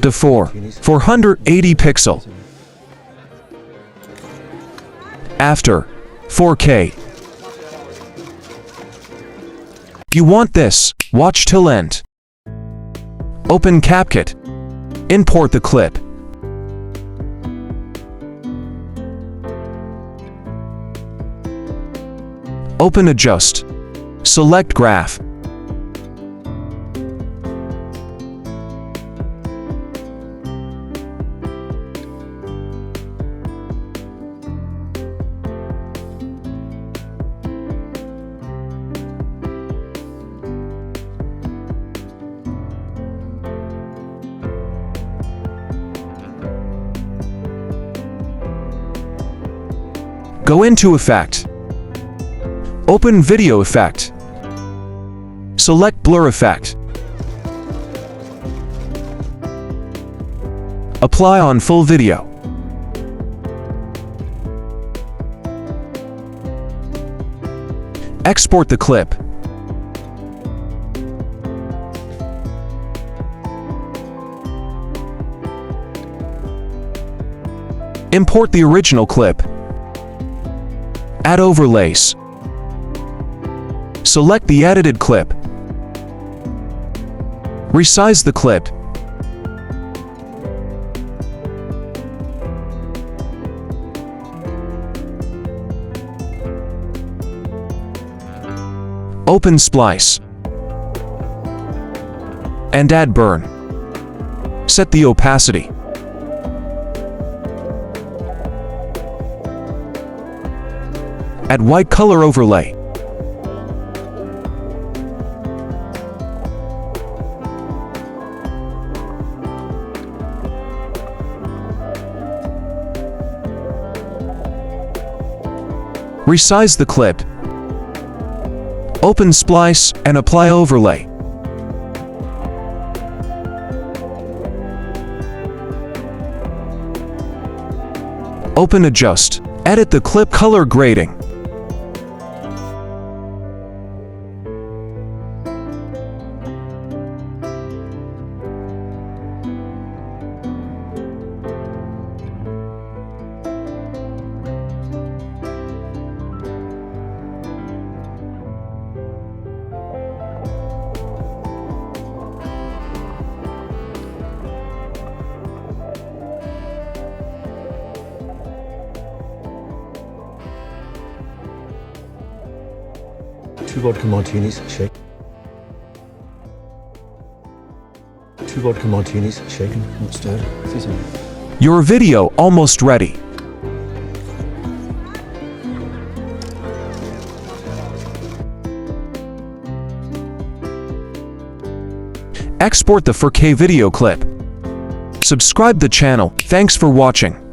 to 480 pixel. After 4K. If you want this, watch till end. Open CapCut. Import the clip. Open Adjust. Select Graph. Go into Effect. Open Video Effect. Select Blur Effect. Apply on full video. Export the clip. Import the original clip. Add overlays. Select the edited clip. Resize the clip. Open Splice. And add burn. Set the opacity. Add white color overlay. Resize the clip. Open Splice and apply overlay. Open Adjust. Edit the clip color grading. Two vodka martinis, shake. Two vodka martinis, shaken, not stirred. Your video almost ready. Export the 4K video clip. Subscribe the channel. Thanks for watching.